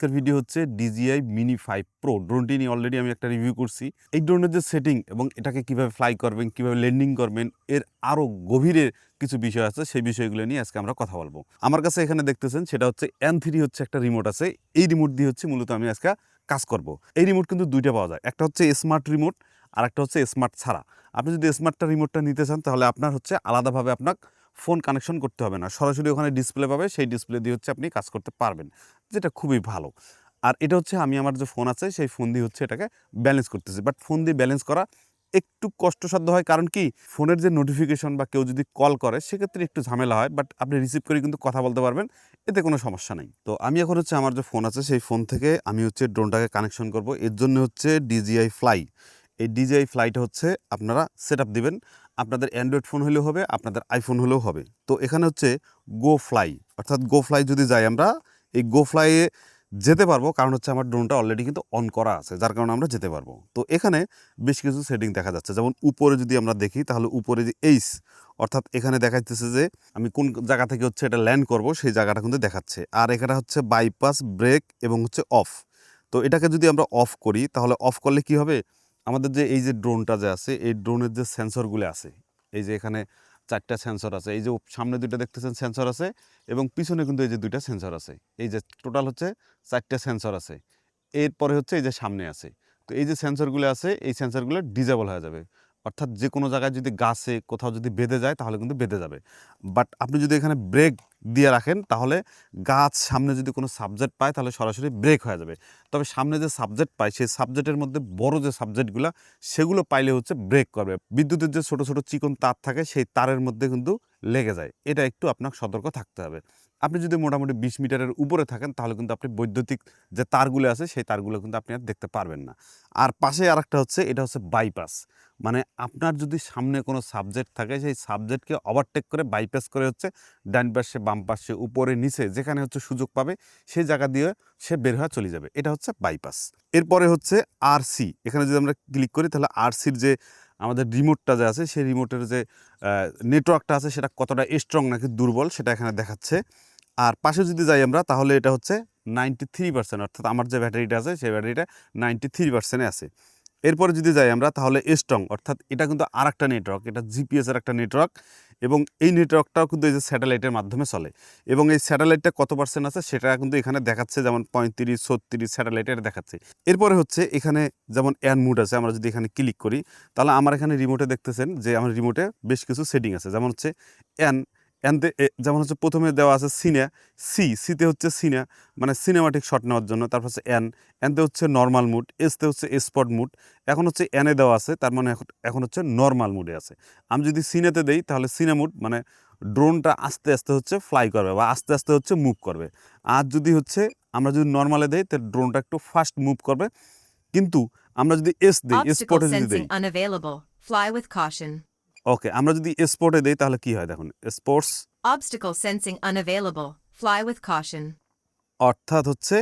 আজকের ভিডিও হচ্ছে DJI Mini 5 Pro ড্রোনটি নিয়ে অলরেডি আমি একটা রিভিউ করছি। এই ড্রোনের যে সেটিং এবং এটাকে কিভাবে ফ্লাই করবেন, কিভাবে ল্যান্ডিং করবেন, এর আরও গভীরে কিছু বিষয় আছে, সেই বিষয়গুলো নিয়ে আজকে আমরা কথা বলবো। আমার কাছে এখানে দেখতেছেন সেটা হচ্ছে N3 হচ্ছে একটা রিমোট আছে। এই রিমোট দিয়ে হচ্ছে মূলত আমি আজকে কাজ করব। এই রিমোট কিন্তু দুইটা পাওয়া যায়, একটা হচ্ছে স্মার্ট রিমোট আর একটা হচ্ছে স্মার্ট ছাড়া। আপনি যদি স্মার্টটা রিমোটটা নিতে চান তাহলে আপনার হচ্ছে আলাদাভাবে আপনার ফোন কানেকশন করতে হবে না, সরাসরি ওখানে ডিসপ্লে পাবে, সেই ডিসপ্লে দিয়ে হচ্ছে আপনি কাজ করতে পারবেন, যেটা খুবই ভালো। আর এটা হচ্ছে আমি আমার যে ফোন আছে সেই ফোন দিয়ে হচ্ছে এটাকে ব্যালেন্স করতেছি, বাট ফোন দিয়ে ব্যালেন্স করা একটু কষ্টসাধ্য হয়। কারণ কি, ফোনের যে নোটিফিকেশন বা কেউ যদি কল করে সেক্ষেত্রে একটু ঝামেলা হয়, বাট আপনি রিসিভ করে কিন্তু কথা বলতে পারবেন, এতে কোনো সমস্যা নেই। তো আমি এখন হচ্ছে আমার যে ফোন আছে সেই ফোন থেকে আমি হচ্ছে ড্রোনটাকে কানেকশন করব। এর জন্য হচ্ছে DJI Fly। এই DJI Flyটা হচ্ছে আপনারা সেট আপ দেবেন, আপনাদের অ্যান্ড্রয়েড ফোন হলেও হবে, আপনাদের আইফোন হলেও হবে। তো এখানে হচ্ছে গো ফ্লাই, অর্থাৎ গো ফ্লাই যদি যাই আমরা, এই গো ফ্লাইয়ে যেতে পারবো, কারণ হচ্ছে আমার ড্রোনটা অলরেডি কিন্তু অন করা আছে, যার কারণে আমরা যেতে পারবো। তো এখানে বেশ কিছু সেটিং দেখা যাচ্ছে, যেমন উপরে যদি আমরা দেখি তাহলে উপরে যে এইস, অর্থাৎ এখানে দেখাচ্ছে যে আমি কোন জায়গা থেকে হচ্ছে এটা ল্যান্ড করব সেই জায়গাটা কিন্তু দেখাচ্ছে। আর এখানে হচ্ছে বাইপাস, ব্রেক এবং হচ্ছে অফ। তো এটাকে যদি আমরা অফ করি তাহলে অফ করলে কি হবে, আমাদের যে এই যে ড্রোনটা যে আছে, এই ড্রোনের যে সেন্সরগুলো আছে, এই যে এখানে 4টা সেন্সর আছে, এই যে সামনে 2টা দেখতেছেন সেন্সর আছে এবং পিছনে কিন্তু এই যে 2টা সেন্সর আছে, এই যে টোটাল হচ্ছে 4টা সেন্সর আছে। এরপরে হচ্ছে এই যে সামনে আছে। তো এই যে সেন্সরগুলো আছে, এই সেন্সরগুলো ডিজেবল হয়ে যাবে, অর্থাৎ যে কোনো জায়গায় যদি গাছে কোথাও যদি বেঁধে যায় তাহলে কিন্তু বেঁধে যাবে। বাট আপনি যদি এখানে ব্রেক দিয়ে রাখেন তাহলে গাছ সামনে যদি কোনো সাবজেক্ট পায় তাহলে সরাসরি ব্রেক হয়ে যাবে। তবে সামনে যে সাবজেক্ট পায় সেই সাবজেক্টের মধ্যে বড় যে সাবজেক্টগুলো, সেগুলো পাইলে হচ্ছে ব্রেক করবে। বিদ্যুতের যে ছোট ছোট চিকন তার থাকে সেই তারের মধ্যে কিন্তু লেগে যায়, এটা একটু আপনার সতর্ক থাকতে হবে। আপনি যদি মোটামুটি 20 মিটারের উপরে থাকেন তাহলে কিন্তু আপনি বৈদ্যুতিক যে তারগুলো আছে সেই তারগুলো কিন্তু আপনি আর দেখতে পারবেন না। আর পাশে আরেকটা হচ্ছে, এটা হচ্ছে বাইপাস, মানে আপনার যদি সামনে কোনো সাবজেক্ট থাকে সেই সাবজেক্টকে ওভারটেক করে বাইপাস করে হচ্ছে ডান পাশে, বাম পাশে, উপরে নিচে যেখানে হচ্ছে সুযোগ পাবে সেই জায়গা দিয়ে সে বের হয়ে চলে যাবে, এটা হচ্ছে বাইপাস। এরপরে হচ্ছে RC। এখানে যদি আমরা ক্লিক করি তাহলে RCর যে আমাদের রিমোটটা যে আছে সেই রিমোটের যে নেটওয়ার্কটা আছে সেটা কতটা স্ট্রং নাকি দুর্বল সেটা এখানে দেখাচ্ছে। আর পাশে যদি যাই আমরা তাহলে এটা হচ্ছে 93%, অর্থাৎ আমার যে ব্যাটারিটা আছে সেই ব্যাটারিটা 93%-এ আছে। এরপরে যদি যাই আমরা তাহলে স্ট্রং, অর্থাৎ এটা কিন্তু আর একটা নেটওয়ার্ক, এটা জিপিএসের একটা নেটওয়ার্ক এবং এই নেটওয়ার্কটাও কিন্তু এই যে স্যাটেলাইটের মাধ্যমে চলে এবং এই স্যাটেলাইটটা কত পার্সেন্ট আছে সেটা কিন্তু এখানে দেখাচ্ছে, যেমন 35-36 স্যাটেলাইটে এটা দেখাচ্ছে। এরপরে হচ্ছে এখানে যেমন অ্যান মুড আছে, আমরা যদি এখানে ক্লিক করি তাহলে আমার এখানে রিমোটে দেখতেছেন যে আমার রিমোটে বেশ কিছু সেটিং আছে, যেমন হচ্ছে অ্যান অ্যানতে যেমন হচ্ছে প্রথমে দেওয়া আছে সিনে, সিতে হচ্ছে সিনে মানে সিনেমাটিক শট নেওয়ার জন্য, তারপর হচ্ছে এনতে হচ্ছে নর্মাল মুড, এসতে হচ্ছে স্পট মুড, এখন হচ্ছে এনে দেওয়া আছে, তার মানে এখন হচ্ছে নর্মাল মুডে আছে। আমি যদি সিনেতে দেই তাহলে সিনে মুড মানে ড্রোনটা আস্তে আস্তে হচ্ছে ফ্লাই করবে বা আস্তে আস্তে হচ্ছে মুভ করবে। আর যদি হচ্ছে আমরা যদি নর্মালে দেই তাহলে ড্রোনটা একটু ফাস্ট মুভ করবে। কিন্তু আমরা যদি এস দেই, Obstacle স্পটে যদি দেই, sensing unavailable. Fly with caution. ওকে, আমরা যদি স্পটে দেই তাহলে কি হয় দেখুন, sports, Obstacle sensing unavailable. Fly with caution. অর্থাৎ হচ্ছে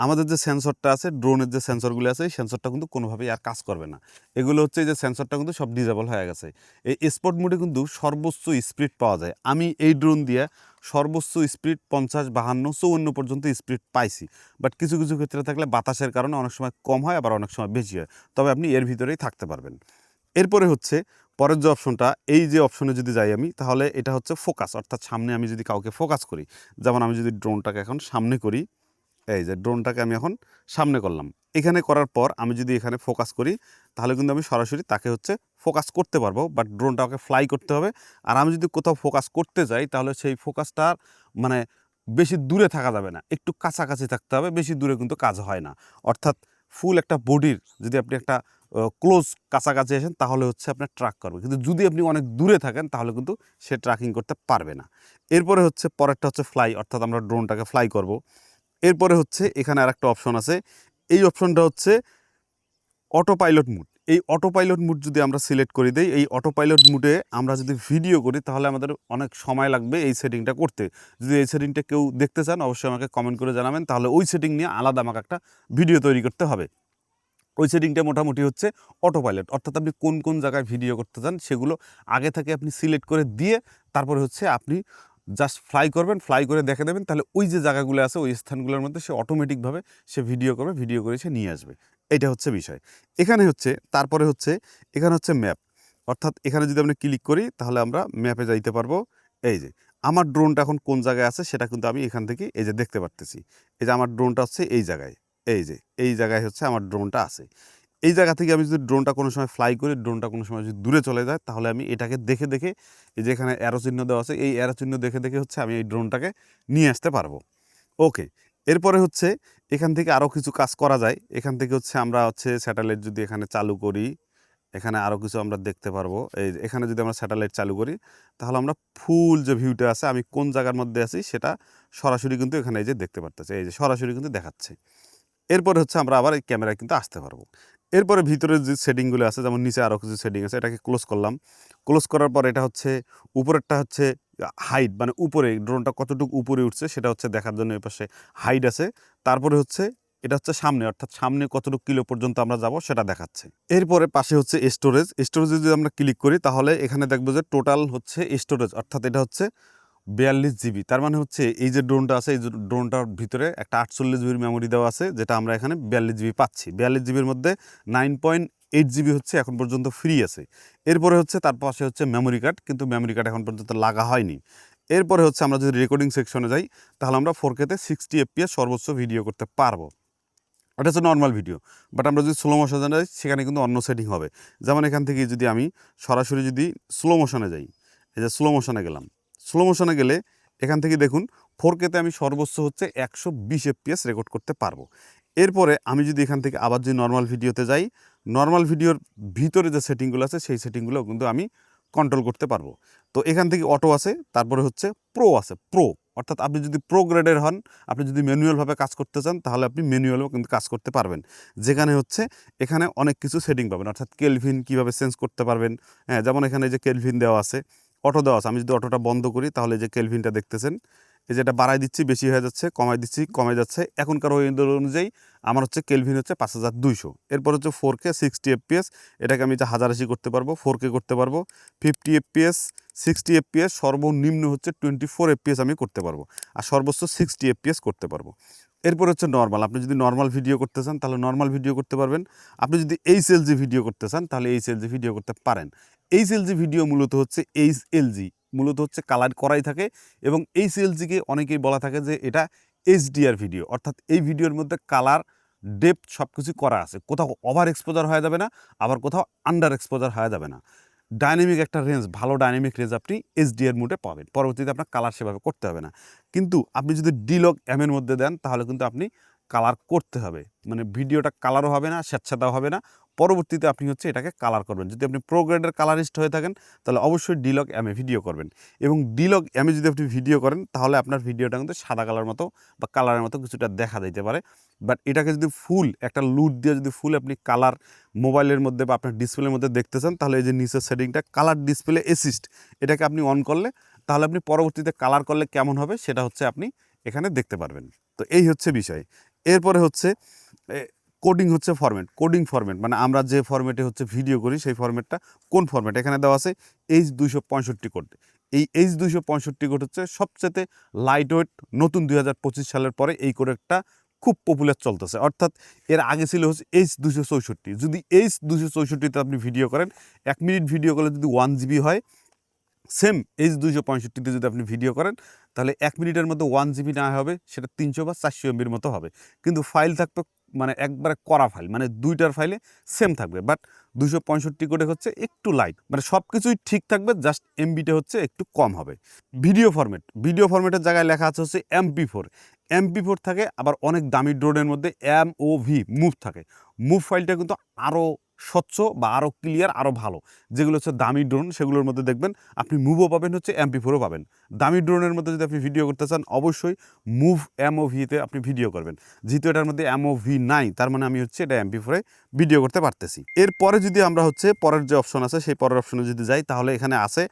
আমাদের যে সেন্সরটা আছে, ড্রোনের যে সেন্সরগুলো আছে, এই সেন্সরটা কিন্তু কোনোভাবেই আর কাজ করবে না। এগুলো হচ্ছে যে সেন্সরটা কিন্তু সব ডিজেবল হয়ে গেছে। এই স্পট মোডে কিন্তু সর্বোচ্চ স্পিড পাওয়া যায়। আমি এই ড্রোন দিয়ে সর্বোচ্চ স্পিড 50, 52, 54 পর্যন্ত স্পিড পাইছি। বাট কিছু কিছু ক্ষেত্রে থাকলে বাতাসের কারণে অনেক সময় কম হয়, আবার অনেক সময় বেশি হয়। তবে আপনি এর ভিতরেই থাকতে পারবেন। এরপরে হচ্ছে পরের যে অপশনটা, এই যে অপশনে যদি যাই আমি তাহলে এটা হচ্ছে ফোকাস, অর্থাৎ সামনে আমি যদি কাউকে ফোকাস করি, যেমন আমি যদি ড্রোনটাকে এখন সামনে করি, এই যে ড্রোনটাকে আমি এখন সামনে করলাম, এখানে করার পর আমি যদি এখানে ফোকাস করি তাহলে কিন্তু আমি সরাসরি তাকে হচ্ছে ফোকাস করতে পারবো, বাট ড্রোনটাকে ফ্লাই করতে হবে। আর আমি যদি কোথাও ফোকাস করতে যাই তাহলে সেই ফোকাসটার মানে বেশি দূরে থাকা যাবে না, একটু কাছাকাছি থাকতে হবে, বেশি দূরে কিন্তু কাজ হয় না। অর্থাৎ ফুল একটা বডির যদি আপনি একটা ক্লোজ কাছাকাছি আসেন তাহলে হচ্ছে আপনার ট্র্যাক করবে, কিন্তু যদি আপনি অনেক দূরে থাকেন তাহলে কিন্তু সে ট্র্যাকিং করতে পারবে না। এরপরে হচ্ছে পরেরটা হচ্ছে ফ্লাই, অর্থাৎ আমরা ড্রোনটাকে ফ্লাই করব। এরপরে হচ্ছে এখানে আরেকটা অপশন আছে, এই অপশনটা হচ্ছে অটো পাইলট মুড। এই অটো পাইলট মুড যদি আমরা সিলেক্ট করে দেই, এই অটো পাইলট মুডে আমরা যদি ভিডিও করি তাহলে আমাদের অনেক সময় লাগবে এই সেটিংটা করতে। যদি এই সেটিংটা কেউ দেখতে চান অবশ্যই আমাকে কমেন্ট করে জানাবেন, তাহলে ওই সেটিং নিয়ে আলাদা আমাকে একটা ভিডিও তৈরি করতে হবে। ওই সেটিংটা মোটামুটি হচ্ছে অটো পাইলট, অর্থাৎ আপনি কোন কোন জায়গায় ভিডিও করতে চান সেগুলো আগে থেকে আপনি সিলেক্ট করে দিয়ে তারপরে হচ্ছে আপনি জাস্ট ফ্লাই করবেন, ফ্লাই করে দেখে দেবেন, তাহলে ওই যে জায়গাগুলো আছে ওই স্থানগুলোর মধ্যে সে অটোমেটিকভাবে সে ভিডিও করবে, ভিডিও করে সে নিয়ে আসবে। এটা হচ্ছে বিষয়। এখানে হচ্ছে তারপরে হচ্ছে এখানে হচ্ছে ম্যাপ, অর্থাৎ এখানে যদি আমরা ক্লিক করি তাহলে আমরা ম্যাপে যাইতে পারবো। এই যে আমার ড্রোনটা এখন কোন জায়গায় আছে সেটা কিন্তু আমি এখান থেকে এই যে দেখতে পারতেছি। এই যে আমার ড্রোনটা হচ্ছে এই জায়গায়, এই যে এই জায়গায় হচ্ছে আমার ড্রোনটা আছে। এই জায়গা থেকে আমি যদি ড্রোনটা কোনো সময় ফ্লাই করি, ড্রোনটা কোনো সময় যদি দূরে চলে যায়, তাহলে আমি এটাকে দেখে দেখে এই যে এখানে অ্যারো চিহ্ন দেওয়া আছে, এই অ্যারো চিহ্ন দেখে দেখে হচ্ছে আমি এই ড্রোনটাকে নিয়ে আসতে পারবো। ওকে, এরপরে হচ্ছে এখান থেকে আরও কিছু কাজ করা যায়। এখান থেকে হচ্ছে আমরা হচ্ছে স্যাটেলাইট যদি এখানে চালু করি, এখানে আরও কিছু আমরা দেখতে পারবো। এই এখানে যদি আমরা স্যাটেলাইট চালু করি তাহলে আমরা ফুল যে ভিউটা আছে আমি কোন জায়গার মধ্যে আছি সেটা সরাসরি কিন্তু এখানে এই যে দেখতে পারতেছি, এই যে সরাসরি কিন্তু দেখাচ্ছে। এরপরে হচ্ছে আমরা আবার এই ক্যামেরায় কিন্তু আসতে পারবো। এরপরে ভিতরের যে সেটিংগুলো আছে, যেমন নিচে আরও কিছু সেটিং আছে, এটাকে ক্লোজ করলাম। ক্লোজ করার পর এটা হচ্ছে উপরেরটা হচ্ছে হাইট, মানে উপরে ড্রোনটা কতটুকু উপরে উঠছে সেটা হচ্ছে দেখার জন্য এপাশে হাইট আছে। তারপরে হচ্ছে এটা হচ্ছে সামনে, অর্থাৎ সামনে কতটুকু কিলো পর্যন্ত আমরা যাব সেটা দেখাচ্ছে। এরপরে পাশে হচ্ছে স্টোরেজ। স্টোরেজে যদি আমরা ক্লিক করি তাহলে এখানে দেখবো যে টোটাল হচ্ছে স্টোরেজ, অর্থাৎ এটা হচ্ছে 42 জিবি। তার মানে হচ্ছে এই যে ড্রোনটা আছে, এই যে ড্রোনটার ভিতরে একটা 48 জিবির মেমোরি দেওয়া আছে, যেটা আমরা এখানে 42 জিবি পাচ্ছি। 42 জিবির মধ্যে 9.8 জিবি হচ্ছে এখন পর্যন্ত ফ্রি আছে। এরপরে হচ্ছে তার পাশে হচ্ছে মেমোরি কার্ড, কিন্তু মেমোরি কার্ড এখন পর্যন্ত লাগা হয়নি। এরপরে হচ্ছে আমরা যদি রেকর্ডিং সেকশনে যাই তাহলে আমরা 4K-তে 60 FPS সর্বোচ্চ ভিডিও করতে পারবো। এটা হচ্ছে নর্মাল ভিডিও। বাট আমরা যদি স্লো মোশনে যাই সেখানে কিন্তু অন্য সেটিং হবে। যেমন এখান থেকে যদি আমি সরাসরি যদি স্লো মোশনে যাই, এই যে স্লো মোশনে গেলাম, স্লো মোশনে গেলে এখান থেকে দেখুন 4K-তে আমি সর্বোচ্চ হচ্ছে 120 FPS রেকর্ড করতে পারবো। এরপরে আমি যদি এখান থেকে আবার যদি নর্মাল ভিডিওতে যাই, নর্মাল ভিডিওর ভিতরে যে সেটিংগুলো আছে সেই সেটিংগুলো কিন্তু আমি কন্ট্রোল করতে পারবো। তো এখান থেকে অটো আছে, তারপরে হচ্ছে প্রো আছে, প্রো অর্থাৎ আপনি যদি প্রো গ্রেডের হন, আপনি যদি ম্যানুয়ালভাবে কাজ করতে চান তাহলে আপনি ম্যানুয়ালও কিন্তু কাজ করতে পারবেন। যেখানে হচ্ছে এখানে অনেক কিছু সেটিং পাবেন, অর্থাৎ কেলভিন কীভাবে চেঞ্জ করতে পারবেন। হ্যাঁ, যেমন এখানে যে কেলভিন দেওয়া আছে, অটো দেওয়া আছে। আমি যদি অটোটা বন্ধ করি তাহলে যে কেলভিনটা দেখতেছেন, এই যে এটা বাড়াই দিচ্ছি বেশি হয়ে যাচ্ছে, কমাই দিচ্ছি কমে যাচ্ছে। এখনকার ওয়েদার অনুযায়ী আমার হচ্ছে কেলভিন হচ্ছে 5200। এরপর হচ্ছে 4K 60 FPS, এটাকে আমি যে 1080 করতে পারবো, 4K করতে পারবো, 50 FPS, 60 FPS, সর্বনিম্ন হচ্ছে 24 FPS আমি করতে পারবো, আর সর্বোচ্চ 60 FPS করতে পারবো। এরপর হচ্ছে নর্মাল। আপনি যদি নর্মাল ভিডিও করতে চান তাহলে নর্মাল ভিডিও করতে পারবেন। আপনি যদি এইচএলজি ভিডিও করতে চান তাহলে এইচএলজি ভিডিও করতে পারেন। এইচএলজি ভিডিও মূলত হচ্ছে এইচএলজি মূলত হচ্ছে কালার করাই থাকে, এবং এইচএলজিকে অনেকেই বলা থাকে যে এটা এইচডিআর ভিডিও, অর্থাৎ এই ভিডিওর মধ্যে কালার ডেপথ সব কিছু করা আছে, কোথাও ওভার এক্সপোজার হয়ে যাবে না, আবার কোথাও আন্ডার এক্সপোজার হয়ে যাবে না। ডাইনামিক একটা রেঞ্জ, ভালো ডাইনামিক রেঞ্জ আপনি এইচডিআর মোডে পাবেন। পরবর্তীতে আপনার কালার সেভাবে করতে হবে না। কিন্তু আপনি যদি ডিলগ এমের মধ্যে দেন তাহলে কিন্তু আপনি কালার করতে হবে, মানে ভিডিওটা কালারও হবে না, স্যাঁতস্যাঁতাও হবে না। পরবর্তীতে আপনি হচ্ছে এটাকে কালার করবেন। যদি আপনি প্রো গ্রেডের কালারিস্ট হয়ে থাকেন তাহলে অবশ্যই ডিলগ এমে ভিডিও করবেন, এবং ডিলগ এমে যদি আপনি ভিডিও করেন তাহলে আপনার ভিডিওটা কিন্তু সাদা কালার মতো বা কালারের মতো কিছুটা দেখা দিতে পারে। বাট এটাকে যদি ফুল একটা লুট দিয়ে যদি ফুল আপনি কালার মোবাইলের মধ্যে বা আপনার ডিসপ্লের মধ্যে দেখতে চান তাহলে এই যে নিচের সেটিংটা কালার ডিসপ্লে অ্যাসিস্ট, এটাকে আপনি অন করলে তাহলে আপনি পরবর্তীতে কালার করলে কেমন হবে সেটা হচ্ছে আপনি এখানে দেখতে পারবেন। তো এই হচ্ছে বিষয়। এরপরে হচ্ছে কোডিং হচ্ছে ফরম্যাট, কোডিং ফরম্যাট মানে আমরা যে ফরম্যাটে হচ্ছে ভিডিও করি সেই ফরম্যাটটা কোন ফরম্যাট, এখানে দেওয়া আছে H265 কোড। এই H265 কোড হচ্ছে সবচেয়ে লাইট ওয়েট, নতুন 2025 সালের পরে এই কোডটা খুব পপুলার চলতেছে। অর্থাৎ এর আগে ছিল হচ্ছে H264। যদি H264তে আপনি ভিডিও করেন, 1 মিনিট ভিডিও করলে যদি 1 জিবি হয়, সেম H265তে যদি আপনি ভিডিও করেন তাহলে 1 মিনিটের মধ্যে 1 জিবি না হবে, সেটা 300 বা 400 এমবির মতো হবে, কিন্তু ফাইল থাকবে মানে একবারে করা ফাইল, মানে দুইটার ফাইলে সেম থাকবে। বাট 265 কোডে হচ্ছে একটু লাইট, মানে সব কিছুই ঠিক থাকবে, জাস্ট এমবিটা হচ্ছে একটু কম হবে। ভিডিও ফরম্যাট, ভিডিও ফরম্যাটের জায়গায় লেখা আছে হচ্ছে MP4। MP4 থাকে, আবার অনেক দামি ড্রোনের মধ্যে MOV মুভ থাকে। মুভ ফাইলটা কিন্তু আরও স্বচ্ছ বা আরও ক্লিয়ার, আরও ভালো। যেগুলো হচ্ছে দামি ড্রোন সেগুলোর মধ্যে দেখবেন আপনি মুভও পাবেন, হচ্ছে MP4ও পাবেন। দামি ড্রোনের মধ্যে যদি আপনি ভিডিও করতে চান অবশ্যই মুভ MOV-তে আপনি ভিডিও করবেন। যেহেতু এটার মধ্যে MOV নাই তার মানে আমি হচ্ছে এটা MP4-এ ভিডিও করতে পারতেছি। এরপরে যদি আমরা হচ্ছে পরের যে অপশন আছে সেই পরের অপশনে যদি যাই তাহলে এখানে আছে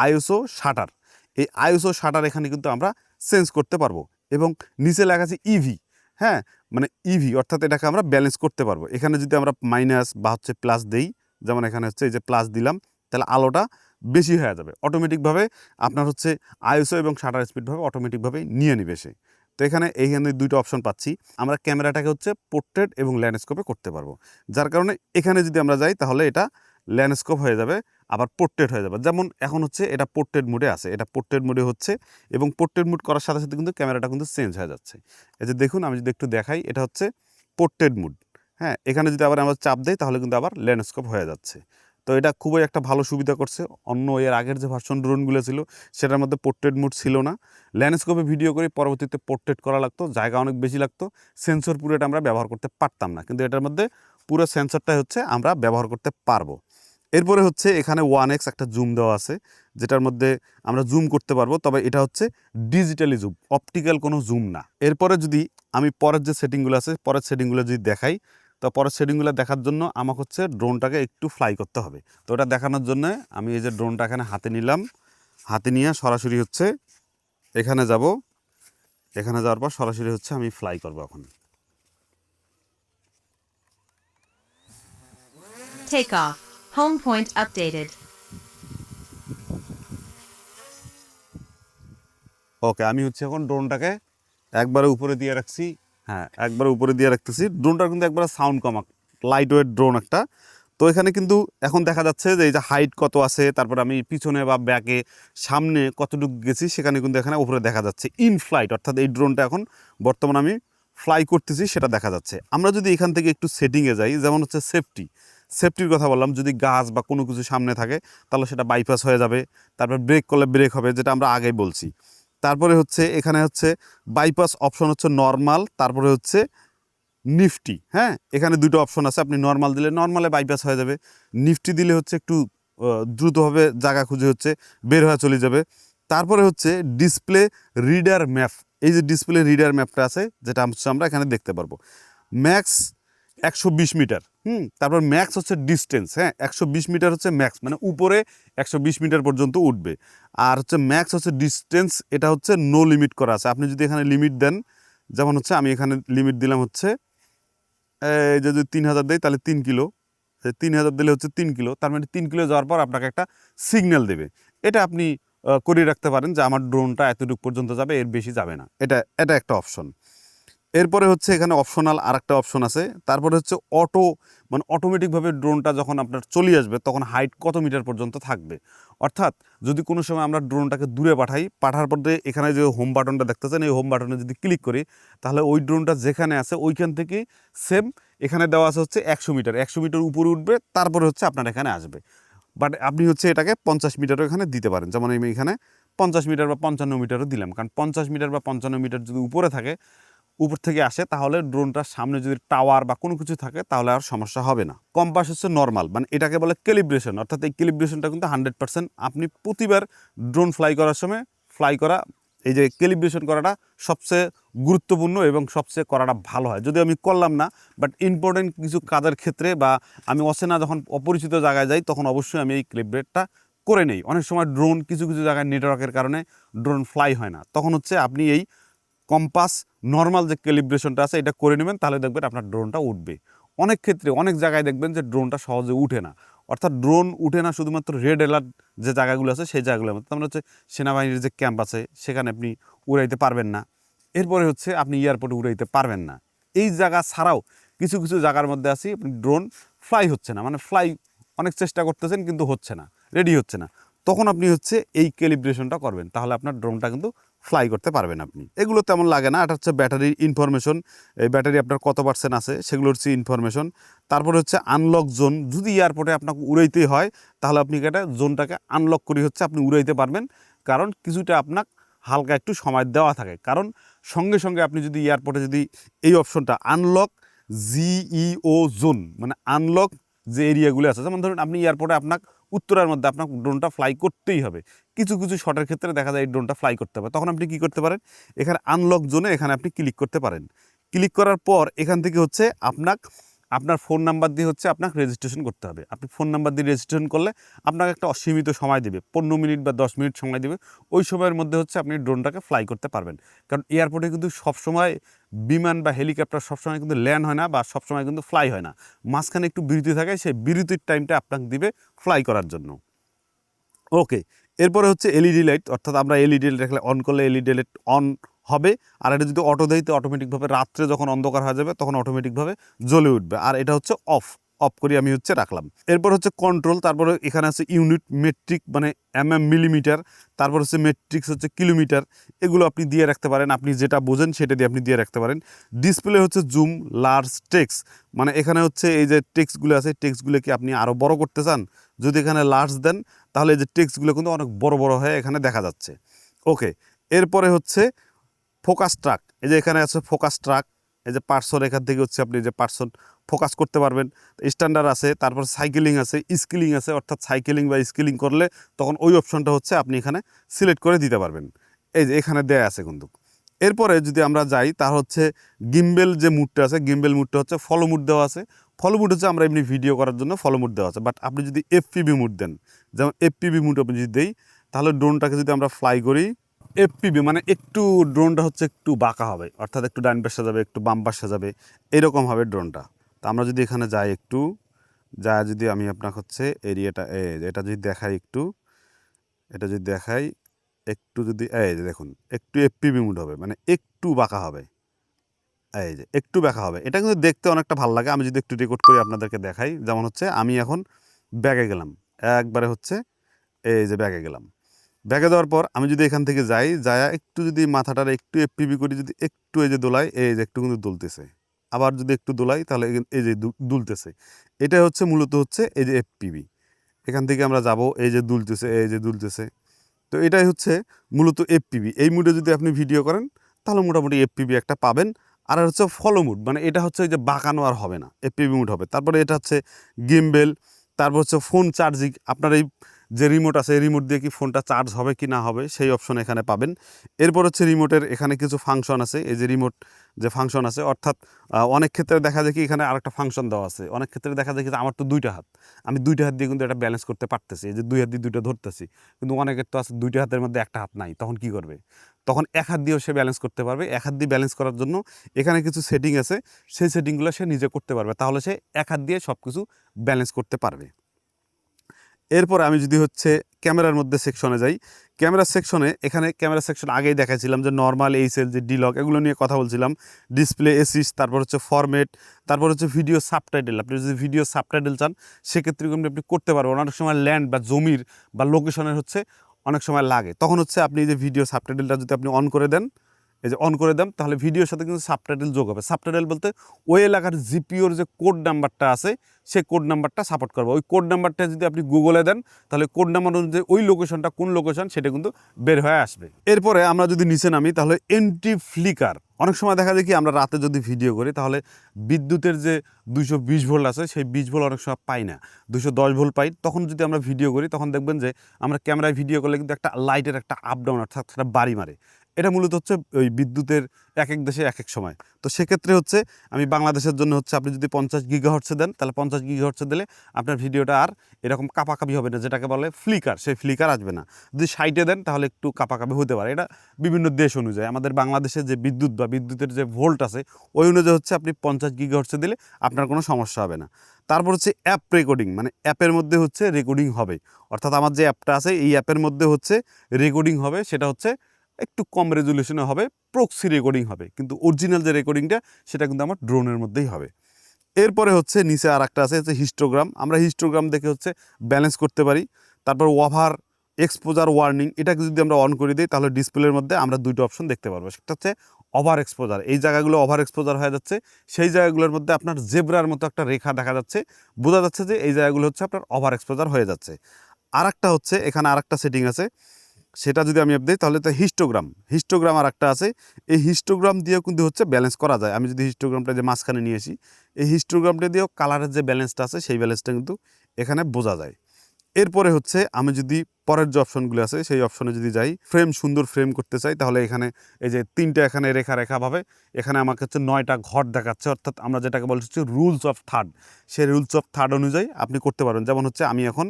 ISO শাটার। এই ISO শাটার এখানে কিন্তু আমরা চেঞ্জ করতে পারবো, এবং নিচে লেখা আছে ইভি। হ্যাঁ, মানে ইভি অর্থাৎ এটাকে আমরা ব্যালেন্স করতে পারবো। এখানে যদি আমরা মাইনাস বা হচ্ছে প্লাস দেই, যেমন এখানে হচ্ছে এই যে প্লাস দিলাম, তাহলে আলোটা বেশি হয়ে যাবে, অটোমেটিকভাবে আপনার হচ্ছে আইএসও এবং শাটার স্পিডভাবে অটোমেটিকভাবে নিয়ে নিবে সে। তো এইখানে দুইটা অপশন পাচ্ছি, আমরা ক্যামেরাটাকে হচ্ছে পোর্ট্রেট এবং ল্যান্ডস্কেপে করতে পারবো, যার কারণে এখানে যদি আমরা যাই তাহলে এটা ল্যান্ডস্কেপ হয়ে যাবে, আবার পোর্ট্রেট হয়ে যাবে। যেমন এখন হচ্ছে এটা পোর্ট্রেট মোডে আছে, এটা পোর্ট্রেট মোডে হচ্ছে, এবং পোর্ট্রেট মোড করার সাথে সাথে কিন্তু ক্যামেরাটা কিন্তু চেঞ্জ হয়ে যাচ্ছে। এই যে দেখুন, আমি যদি একটু দেখাই, এটা হচ্ছে পোর্ট্রেট মোড। হ্যাঁ, এখানে যদি আবার আমরা চাপ দেই তাহলে কিন্তু আবার ল্যান্ডস্কেপ হয়ে যাচ্ছে। তো এটা খুবই একটা ভালো সুবিধা করছে। অন্য এর আগের যে ভার্সন ড্রোনগুলো ছিল সেটার মধ্যে পোর্ট্রেট মোড ছিল না, ল্যান্ডস্কেপে ভিডিও করে পরবর্তীতে পোর্ট্রেট করা লাগতো, জায়গা অনেক বেশি লাগতো, সেন্সর পুরো এটা আমরা ব্যবহার করতে পারতাম না, কিন্তু এটার মধ্যে পুরো সেন্সরটাই হচ্ছে আমরা ব্যবহার করতে পারবো। এরপরে হচ্ছে এখানে 1x একটা জুম দেওয়া আছে, যেটার মধ্যে আমরা জুম করতে পারবো, তবে এটা হচ্ছে ডিজিটালি জুম, অপটিক্যাল কোনো জুম না। এরপরে যদি আমি পরের যে সেটিংগুলো আছে, পরের সেটিংগুলো যদি দেখাই, তো পরের সেটিংগুলো দেখার জন্য আমাকে হচ্ছে ড্রোনটাকে একটু ফ্লাই করতে হবে। তো ওটা দেখানোর জন্য আমি এই যে ড্রোনটা এখানে হাতে নিলাম, হাতে নিয়ে সরাসরি হচ্ছে এখানে যাব, এখানে যাওয়ার পর সরাসরি হচ্ছে আমি ফ্লাই করবো এখন। Take off. Home point updated. ওকে, আমি হচ্ছে এখন ড্রোনটাকে একবারে উপরে দিয়ে রাখছি। হ্যাঁ, একবারে উপরে দিয়ে রাখতেছি। ড্রোনটার কিন্তু একবারে সাউন্ড কম, লাইট ওয়েট ড্রোন একটা। তো এখানে কিন্তু এখন দেখা যাচ্ছে যে এই যে হাইট কত আছে, তারপর আমি পিছনে বা ব্যাকে সামনে কতটুকু গেছি, সেখানে কিন্তু এখানে উপরে দেখা যাচ্ছে ইন ফ্লাইট, অর্থাৎ এই ড্রোনটা এখন বর্তমানে আমি ফ্লাই করতেছি সেটা দেখা যাচ্ছে। আমরা যদি এখান থেকে একটু সেটিংয়ে যাই, যেমন হচ্ছে সেফটির কথা বললাম, যদি গাছ বা কোনো কিছু সামনে থাকে তাহলে সেটা বাইপাস হয়ে যাবে, তারপর ব্রেক করলে ব্রেক হবে, যেটা আমরা আগেই বলছি। তারপরে হচ্ছে এখানে হচ্ছে বাইপাস অপশন হচ্ছে নর্মাল, তারপরে হচ্ছে নিফটি। হ্যাঁ, এখানে দুটো অপশন আছে, আপনি নর্মাল দিলে নর্মালে বাইপাস হয়ে যাবে, নিফটি দিলে হচ্ছে একটু দ্রুতভাবে জায়গা খুঁজে হচ্ছে বের হয়ে চলে যাবে। তারপরে হচ্ছে ডিসপ্লে রিডার ম্যাপ, এই যে ডিসপ্লে রিডার ম্যাপটা আছে, যেটা হচ্ছে আমরা এখানে দেখতে পারবো। ম্যাক্স 120 মিটার, তারপর ম্যাক্স হচ্ছে ডিস্টেন্স। হ্যাঁ, 120 মিটার হচ্ছে ম্যাক্স, মানে উপরে 120 মিটার পর্যন্ত উঠবে। আর হচ্ছে ম্যাক্স হচ্ছে ডিস্টেন্স, এটা হচ্ছে নো লিমিট করা আছে। আপনি যদি এখানে লিমিট দেন, যেমন হচ্ছে আমি এখানে লিমিট দিলাম হচ্ছে এই যে যদি 3000 দেয় তাহলে 3 কিলো, 3000 দিলে হচ্ছে 3 কিলো, তার মানে 3 কিলো যাওয়ার পর আপনাকে একটা সিগন্যাল দেবে। এটা আপনি করিয়ে রাখতে পারেন যে আমার ড্রোনটা এতটুকু পর্যন্ত যাবে, এর বেশি যাবে না। এটা একটা অপশন। এরপরে হচ্ছে এখানে অপশনাল আরেকটা অপশন আছে। তারপরে হচ্ছে অটো, মানে অটোমেটিকভাবে ড্রোনটা যখন আপনার চলে আসবে তখন হাইট কত মিটার পর্যন্ত থাকবে। অর্থাৎ যদি কোনো সময় আমরা ড্রোনটাকে দূরে পাঠার পর এখানে যে হোম বাটনটা দেখতেছেন, এই হোম বাটনে যদি ক্লিক করি তাহলে ওই ড্রোনটা যেখানে আছে ওইখান থেকে সেম এখানে দেওয়া আছে হচ্ছে 100 মিটার, 100 মিটার উপরে উঠবে, তারপরে হচ্ছে আপনার এখানে আসবে। বাট আপনি হচ্ছে এটাকে 50 মিটারও এখানে দিতে পারেন, যেমন আমি এখানে 50 মিটার বা 55 মিটারও দিলাম, কারণ 50 মিটার বা 55 মিটার যদি উপরে থাকে, উপর থেকে আসে, তাহলে ড্রোনটার সামনে যদি টাওয়ার বা কোনো কিছু থাকে তাহলে আর সমস্যা হবে না। কম্পাস হচ্ছে নর্মাল, মানে এটাকে বলে ক্যালিব্রেশন, অর্থাৎ এই ক্যালিব্রেশনটা কিন্তু 100%। আপনি প্রতিবার ড্রোন ফ্লাই করার সময় এই যে ক্যালিব্রেশন করাটা সবচেয়ে গুরুত্বপূর্ণ এবং সবচেয়ে করাটা ভালো হয়। যদিও আমি করলাম না, বাট ইম্পর্টেন্ট কিছু কাজের ক্ষেত্রে বা আমি অচেনা যখন অপরিচিত জায়গায় যাই তখন অবশ্যই আমি এই ক্যালিব্রেটটা করে নেই। অনেক সময় ড্রোন কিছু কিছু জায়গায় নেটওয়ার্কের কারণে ড্রোন ফ্লাই হয় না, তখন হচ্ছে আপনি এই কম্পাস নর্মাল যে ক্যালিব্রেশনটা আছে এটা করে নেবেন, তাহলে দেখবেন আপনার ড্রোনটা উঠবে। অনেক ক্ষেত্রে অনেক জায়গায় দেখবেন যে ড্রোনটা সহজে উঠে না, অর্থাৎ ড্রোন উঠে না শুধুমাত্র রেড অ্যালার্ট যে জায়গাগুলো আছে সেই জায়গাগুলোর মধ্যে, তার মানে হচ্ছে সেনাবাহিনীর যে ক্যাম্প আছে সেখানে আপনি উড়াইতে পারবেন না। এরপরে হচ্ছে আপনি এয়ারপোর্টে উড়াইতে পারবেন না। এই জায়গা ছাড়াও কিছু কিছু জায়গার মধ্যে আছি আপনি ড্রোন ফ্লাই হচ্ছে না, মানে ফ্লাই অনেক চেষ্টা করতেছেন কিন্তু হচ্ছে না, রেডি হচ্ছে না, তখন আপনি হচ্ছে এই ক্যালিব্রেশনটা করবেন, তাহলে আপনার ড্রোনটা কিন্তু ফ্লাই করতে পারবেন আপনি। এগুলো তেমন লাগে না, এটা হচ্ছে ব্যাটারির ইনফরমেশন, এই ব্যাটারি আপনার কত পার্সেন্ট আছে সেগুলো হচ্ছে ইনফরমেশন। তারপরে হচ্ছে আনলক জোন, যদি এয়ারপোর্টে আপনাকে উড়াইতেই হয় তাহলে আপনি এটা জোনটাকে আনলক করে হচ্ছে আপনি উড়াইতে পারবেন, কারণ কিছুটা আপনার হালকা একটু সময় দেওয়া থাকে। কারণ সঙ্গে সঙ্গে আপনি যদি এয়ারপোর্টে যদি এই অপশনটা আনলক জিইও জোন, মানে আনলক যে এরিয়াগুলো আছে, যেমন ধরুন আপনি এয়ারপোর্টে আপনার উত্তরার মধ্যে আপনার ড্রোনটা ফ্লাই করতেই হবে, কিছু কিছু শটের ক্ষেত্রে দেখা যায় এই ড্রোনটা ফ্লাই করতে হবে, তখন আপনি কী করতে পারেন, এখানে আনলক জোনে এখানে আপনি ক্লিক করতে পারেন। ক্লিক করার পর এখান থেকে হচ্ছে আপনার ফোন নাম্বার দিয়ে হচ্ছে আপনাকে রেজিস্ট্রেশন করতে হবে। আপনি ফোন নাম্বার দিয়ে রেজিস্ট্রেশন করলে আপনাকে একটা অসীমিত সময় দেবে, 15 মিনিট বা 10 মিনিট সময় দেবে। ওই সময়ের মধ্যে হচ্ছে আপনি ড্রোনটাকে ফ্লাই করতে পারবেন। কারণ এয়ারপোর্টে কিন্তু সবসময় বিমান বা হেলিকপ্টার সবসময় কিন্তু ল্যান্ড হয় না বা সবসময় কিন্তু ফ্লাই হয় না, মাঝখানে একটু বিরতি থাকে, সেই বিরতির টাইমটা আপনাকে দিবে ফ্লাই করার জন্য। ওকে, এরপরে হচ্ছে এলইডি লাইট, অর্থাৎ আমরা এলইডি লাইট অন করলে এলইডি লাইট অন হবে। আর এটা যদি অটো দেয় তো অটোমেটিকভাবে রাত্রে যখন অন্ধকার হয়ে যাবে তখন অটোমেটিকভাবে জ্বলে উঠবে। আর এটা হচ্ছে অফ অফ করে আমি হচ্ছে রাখলাম। এরপর হচ্ছে কন্ট্রোল, তারপরে এখানে আছে ইউনিট, মেট্রিক মানে মিলিমিটার, তারপর হচ্ছে মেট্রিক্স হচ্ছে কিলোমিটার। এগুলো আপনি দিয়ে রাখতে পারেন, আপনি যেটা বোঝেন সেটা দিয়ে আপনি দিয়ে রাখতে পারেন। ডিসপ্লে হচ্ছে জুম, লার্জ, টেক্সট, মানে এখানে হচ্ছে এই যে টেক্সটগুলো আছে টেক্সটগুলোকে আপনি আরও বড় করতে চান, যদি এখানে লার্জ দেন তাহলে এই যে টেক্সটগুলো কিন্তু অনেক বড় বড় হয়ে এখানে দেখা যাচ্ছে। ওকে, এরপরে হচ্ছে ফোকাস ট্রাক, এই যে এখানে আছে ফোকাস ট্রাক, এই যে পার্সন, এখান থেকে হচ্ছে আপনি যে পার্সন ফোকাস করতে পারবেন। স্ট্যান্ডার্ড আছে, তারপর সাইকেলিং আছে, স্কিলিং আছে, অর্থাৎ সাইকেলিং বা স্কিলিং করলে তখন ওই অপশনটা হচ্ছে আপনি এখানে সিলেক্ট করে দিতে পারবেন। এই যে এখানে দেয়া আছে কিন্তু। এরপরে যদি আমরা যাই তাহলে হচ্ছে গিম্বেল যে মুডটা আছে, গিম্বেল মুডটা হচ্ছে ফলো মুড দেওয়া আছে। ফলো মুড হচ্ছে আমরা এমনি ভিডিও করার জন্য ফলো মুড দেওয়া আছে, বাট আপনি যদি এফপিভি মুড দেন, যেমন এফপিভি মুড আপনি যদি দেই তাহলে ড্রোনটাকে যদি আমরা ফ্লাই করি, এফপিভি মানে একটু ড্রোনটা হচ্ছে একটু বাঁকা হবে, অর্থাৎ একটু ডান পাশে যাবে, একটু বাম পাশে যাবে, এরকম হবে ড্রোনটা। তো আমরা যদি এখানে যাই একটু, যা যদি আমি আপনাকে হচ্ছে এরিয়াটা এটা যদি দেখাই একটু, এটা যদি দেখাই একটু, যদি এই যে দেখুন একটু এফপিভি মুড হবে, মানে একটু বাঁকা হবে, এই যে একটু বাঁকা হবে। এটা কিন্তু দেখতে অনেকটা ভালো লাগে। আমি যদি একটু রেকর্ড করে আপনাদেরকে দেখাই, যেমন হচ্ছে আমি এখন ব্যাগে গেলাম, একবারে হচ্ছে এই যে ব্যাগে গেলাম। ব্যাগে দেওয়ার পর আমি যদি এখান থেকে যাই, যায় একটু যদি মাথাটার একটু এফপিভি করি, যদি একটু এই যে দোলাই, এই যে একটু কিন্তু দুলতেছে, আবার যদি একটু দোলাই তাহলে এই যে দুলতেছে। এটা হচ্ছে মূলত হচ্ছে এই যে এফপিভি। এখান থেকে আমরা যাব, এই যে দুলতেছে, এই যে দুলতেছে। তো এটাই হচ্ছে মূলত এফপিভি। এই মুডে যদি আপনি ভিডিও করেন তাহলে মোটামুটি এফপিভি একটা পাবেন। আর হচ্ছে ফলো মুড, মানে এটা হচ্ছে এই যে বাঁকানো আর হবে না, এফপিভি মুড হবে। তারপরে এটা হচ্ছে গিম্বেল, তারপর হচ্ছে ফোন চার্জিং, আপনার এই যে রিমোট আছে এই রিমোট দিয়ে কি ফোনটা চার্জ হবে কি না হবে সেই অপশন এখানে পাবেন। এরপর হচ্ছে রিমোটের এখানে কিছু ফাংশন আছে, এই যে রিমোট যে ফাংশন আছে, অর্থাৎ অনেক ক্ষেত্রে দেখা যায় কি এখানে আরেকটা ফাংশন দেওয়া আছে। অনেক ক্ষেত্রে দেখা যায় কি যে আমার তো দুইটা হাত, আমি দুইটা হাত দিয়ে কিন্তু এটা ব্যালেন্স করতে পারতেছি, এই যে দুই হাত দিয়ে দুইটা ধরতেছি, কিন্তু অনেকের তো আছে দুইটা হাতের মধ্যে একটা হাত নাই, তখন কি করবে? তখন এক হাত দিয়েও সে ব্যালেন্স করতে পারবে। এক হাত দিয়ে ব্যালেন্স করার জন্য এখানে কিছু সেটিং আছে, সেই সেটিংগুলো সে নিজে করতে পারবে, তাহলে সে এক হাত দিয়ে সব কিছু ব্যালেন্স করতে পারবে। এরপর আমি যদি হচ্ছে ক্যামেরার মধ্যে সেকশনে যাই, ক্যামেরা সেকশনে এখানে ক্যামেরা সেকশন আগেই দেখাইছিলাম যে নর্মাল, এইচএল, যে ডিলগ, এগুলো নিয়ে কথা বলছিলাম। ডিসপ্লে, অ্যাসিস্ট, তারপর হচ্ছে ফরম্যাট, তারপর হচ্ছে ভিডিও সাবটাইটেল। আপনি যদি ভিডিও সাবটাইটেল চান সেক্ষেত্রে কিন্তু আপনি করতে পারবেন। অনেক সময় ল্যান্ড বা জমির বা লোকেশনের হচ্ছে অনেক সময় লাগে, তখন হচ্ছে আপনি এই যে ভিডিও সাবটাইটেলটা যদি আপনি অন করে দেন, এই যে অন করে দেন, তাহলে ভিডিওর সাথে কিন্তু সাবটাইটেল যোগ হবে। সাবটাইটেল বলতে ওই এলাকার জিপিওর যে কোড নাম্বারটা আছে সেই কোড নাম্বারটা সাপোর্ট করবে। ওই কোড নাম্বারটা যদি আপনি গুগলে দেন তাহলে কোড নাম্বার অনুযায়ী ওই লোকেশনটা কোন লোকেশন সেটা কিন্তু বের হয়ে আসবে। এরপরে আমরা যদি নিচে নামি তাহলে এন্টি ফ্লিকার। অনেক সময় দেখা যায় কি আমরা রাতে যদি ভিডিও করি তাহলে বিদ্যুতের যে 220 ভোল্ট আছে সেই 20 ভোল্ট অনেক সময় পাই না, 210 ভোল্ট পাই। তখন যদি আমরা ভিডিও করি তখন দেখবেন যে আমরা ক্যামেরায় ভিডিও করলে কিন্তু একটা লাইটের একটা আপ ডাউন, অর্থাৎ একটা বাড়ি মারে। এটা মূলত হচ্ছে ওই বিদ্যুতের এক এক দেশে এক এক সময়। তো সেক্ষেত্রে হচ্ছে আমি বাংলাদেশের জন্য হচ্ছে আপনি যদি 50 গিগাহার্টজে দেন তাহলে 50 গিগাহার্টজে দিলে আপনার ভিডিওটা আর এরকম কাঁপাকাঁপি হবে না, যেটাকে বলে ফ্লিকার, সেই ফ্লিকার আসবে না। যদি 60-এ দেন তাহলে একটু কাঁপাকাঁপি হতে পারে। এটা বিভিন্ন দেশ অনুযায়ী, আমাদের বাংলাদেশের যে বিদ্যুৎ বা বিদ্যুতের যে ভোল্ট আছে ওই অনুযায়ী হচ্ছে আপনি 50 গিগাহার্টজে দিলে আপনার কোনো সমস্যা হবে না। তারপর হচ্ছে অ্যাপ রেকর্ডিং, মানে অ্যাপের মধ্যে হচ্ছে রেকর্ডিং হবে, অর্থাৎ আমার যে অ্যাপটা আছে এই অ্যাপের মধ্যে হচ্ছে রেকর্ডিং হবে, সেটা হচ্ছে একটু কম রেজুলেশনে হবে, প্রক্সি রেকর্ডিং হবে, কিন্তু অরিজিনাল যে রেকর্ডিংটা সেটা কিন্তু আমার ড্রোনের মধ্যেই হবে। এরপরে হচ্ছে নিচে আর একটা আছে হচ্ছে হিস্টোগ্রাম। আমরা হিস্টোগ্রাম দেখে হচ্ছে ব্যালেন্স করতে পারি। তারপর ওভার এক্সপোজার ওয়ার্নিং, এটাকে যদি আমরা অন করে দিই তাহলে ডিসপ্লের মধ্যে আমরা দুটো অপশন দেখতে পারবো। সেটা হচ্ছে ওভার এক্সপোজার, এই জায়গাগুলো ওভার এক্সপোজার হয়ে যাচ্ছে, সেই জায়গাগুলোর মধ্যে আপনার জেব্রার মতো একটা রেখা দেখা যাচ্ছে, বোঝা যাচ্ছে যে এই জায়গাগুলো হচ্ছে আপনার ওভার এক্সপোজার হয়ে যাচ্ছে। আর একটা হচ্ছে এখানে আর একটা সেটিং আছে, সেটা যদি আমি দিই তাহলে তো হিস্টোগ্রাম আর একটা আছে। এই হিস্টোগ্রাম দিয়েও কিন্তু হচ্ছে ব্যালেন্স করা যায়। আমি যদি হিস্টোগ্রামটা যে মাঝখানে নিয়ে আসি, এই হিস্টোগ্রামটা দিয়েও কালারের যে ব্যালেন্সটা আছে সেই ব্যালেন্সটা কিন্তু এখানে বোঝা যায়। এরপরে হচ্ছে আমি যদি পরের যে অপশনগুলো আছে সেই অপশনে যদি যাই, ফ্রেম, সুন্দর ফ্রেম করতে চাই, তাহলে এখানে এই যে তিনটা এখানে রেখা রেখাভাবে এখানে আমাকে হচ্ছে 9টা ঘর দেখাচ্ছে, অর্থাৎ আমরা যেটাকে বলছি হচ্ছে রুলস অফ থার্ড। সেই রুলস অফ থার্ড অনুযায়ী আপনি করতে পারবেন। যেমন হচ্ছে আমি এখন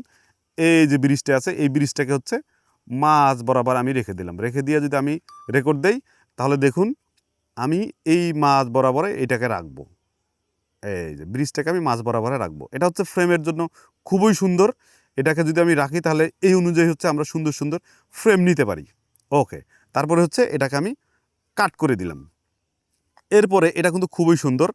এই যে ব্রিজটা আছে এই ব্রিজটাকে হচ্ছে মাঝ বরাবর আমি রেখে দিলাম, রেখে দিয়ে যদি আমি রেকর্ড দেই তাহলে দেখুন আমি এই মাঝ বরাবরে এটাকে রাখবো, এই যে ব্রিজটাকে আমি মাঝ বরাবরে রাখবো। এটা হচ্ছে ফ্রেমের জন্য খুবই সুন্দর। এটাকে যদি আমি রাখি তাহলে এই অনুযায়ী হচ্ছে আমরা সুন্দর সুন্দর ফ্রেম নিতে পারি। ওকে, তারপরে হচ্ছে এটাকে আমি কাট করে দিলাম। এরপরে এটা কিন্তু খুবই সুন্দর।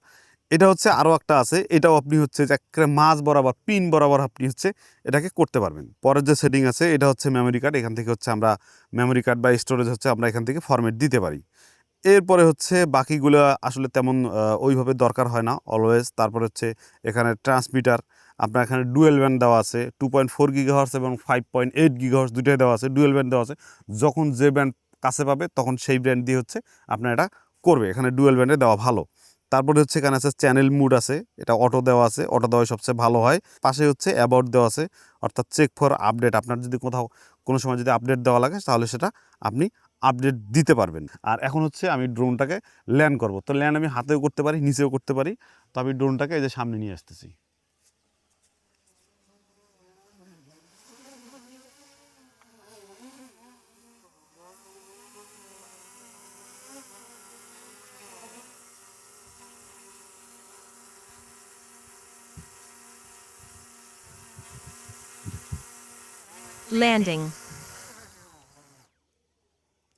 এটা হচ্ছে আরও একটা আছে, এটাও আপনি হচ্ছে যে একেবারে মাঝ বরাবর পিন বরাবর আপনি হচ্ছে এটাকে করতে পারবেন। পরের যে সেটিং আছে এটা হচ্ছে মেমোরি কার্ড, এখান থেকে হচ্ছে আমরা মেমোরি কার্ড বা স্টোরেজ হচ্ছে আমরা এখান থেকে ফরম্যাট দিতে পারি। এরপরে হচ্ছে বাকিগুলো আসলে তেমন ওইভাবে দরকার হয় না অলওয়েজ। তারপরে হচ্ছে এখানে ট্রান্সমিটার, আপনার এখানে ডুয়েল ব্যান্ড দেওয়া আছে, 2.4 গিগাহার্টজ এবং 5.8 গিগাহার্টজ দুইটাই দেওয়া আছে, ডুয়েল ব্যান্ড দেওয়া আছে। যখন যে ব্যান্ড কাছে পাবে তখন সেই ব্যান্ড দিয়ে হচ্ছে আপনার এটা করবে, এখানে ডুয়েল ব্যান্ডে দেওয়া ভালো। তারপরে হচ্ছে এখানে আছে চ্যানেল মুড আছে, এটা অটো দেওয়া আছে, অটো দেওয়া সবচেয়ে ভালো হয়। পাশে হচ্ছে অ্যাবাউট দেওয়া আছে, অর্থাৎ চেক ফর আপডেট, আপনার যদি কোথাও কোনো সময় যদি আপডেট দেওয়া লাগে তাহলে সেটা আপনি আপডেট দিতে পারবেন। আর এখন হচ্ছে আমি ড্রোনটাকে ল্যান্ড করব, তো ল্যান্ড আমি হাতেও করতে পারি, নিচেও করতে পারি। তো আমি ড্রোনটাকে এই যে সামনে নিয়ে আসতেছি। Landing.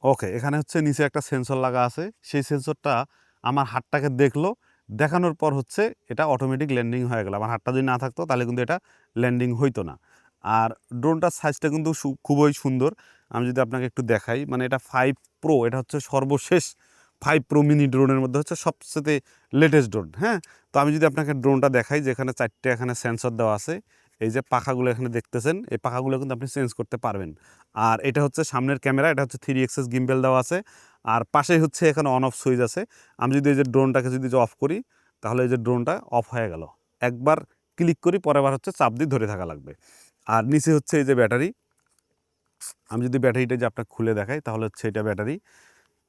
ওকে, এখানে হচ্ছে নিচে একটা সেন্সর লাগা আছে, সেই সেন্সরটা আমার হাতটাকে দেখলো, দেখানোর পর হচ্ছে এটা অটোমেটিক ল্যান্ডিং হয়ে গেল। আমার হাতটা যদি না থাকতো তাহলে কিন্তু এটা ল্যান্ডিং হইতো না। আর ড্রোনটার সাইজটা কিন্তু খুবই সুন্দর। আমি যদি আপনাকে একটু দেখাই, মানে এটা 5 প্রো, এটা হচ্ছে সর্বশেষ 5 প্রো মিনি ড্রোনের মধ্যে হচ্ছে সবচেয়ে লেটেস্ট ড্রোন। হ্যাঁ, তো আমি যদি আপনাকে ড্রোনটা দেখাই, যেখানে 4টে এখানে সেন্সর দেওয়া আছে, এই যে পাখাগুলো এখানে দেখতেছেন, এই পাখাগুলো কিন্তু আপনি চেঞ্জ করতে পারবেন। আর এটা হচ্ছে সামনের ক্যামেরা, এটা হচ্ছে 3 এক্সেস গিম্বেল দেওয়া আছে। আর পাশেই হচ্ছে এখানে অন অফ সুইচ আছে। আমি যদি এই যে ড্রোনটাকে যদি অফ করি তাহলে এই যে ড্রোনটা অফ হয়ে গেল। একবার ক্লিক করি, পরের বার হচ্ছে চাপ দিয়ে ধরে থাকা লাগবে। আর নিচে হচ্ছে এই যে ব্যাটারি, আমি যদি ব্যাটারিটা যে আপনাকে খুলে দেখাই তাহলে হচ্ছে এটা ব্যাটারি।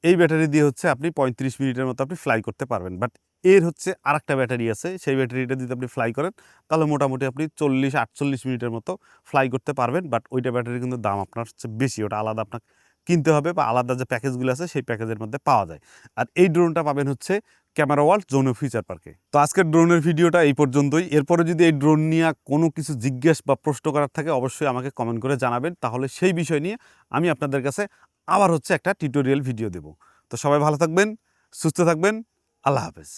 এই ব্যাটারি দিয়ে হচ্ছে আপনি 35 মিনিটের মতো আপনি ফ্লাই করতে পারবেন। বাট এর হচ্ছে আরেকটা ব্যাটারি আছে, সেই ব্যাটারিটা যদি আপনি ফ্লাই করেন তাহলে মোটামুটি আপনি 40-48 মিনিটের মতো ফ্লাই করতে পারবেন। বাট ওইটা ব্যাটারি কিন্তু দাম আপনার হচ্ছে বেশি, ওটা আলাদা আপনাকে কিনতে হবে, বা আলাদা যে প্যাকেজগুলো আছে সেই প্যাকেজের মধ্যে পাওয়া যায়। আর এই ড্রোনটা পাবেন হচ্ছে ক্যামেরা ওয়ার্ল্ড জোনো ফিচার পার্কে। তো আজকের ড্রোনের ভিডিওটা এই পর্যন্তই। এরপরে যদি এই ড্রোন নিয়ে কোনো কিছু জিজ্ঞেস বা প্রশ্ন করার থাকে অবশ্যই আমাকে কমেন্ট করে জানাবেন, তাহলে সেই বিষয় নিয়ে আমি আপনাদের কাছে আবার হচ্ছে একটা টিউটোরিয়াল ভিডিও দেব। তো সবাই ভালো থাকবেন, সুস্থ থাকবেন, আল্লাহ হাফেজ।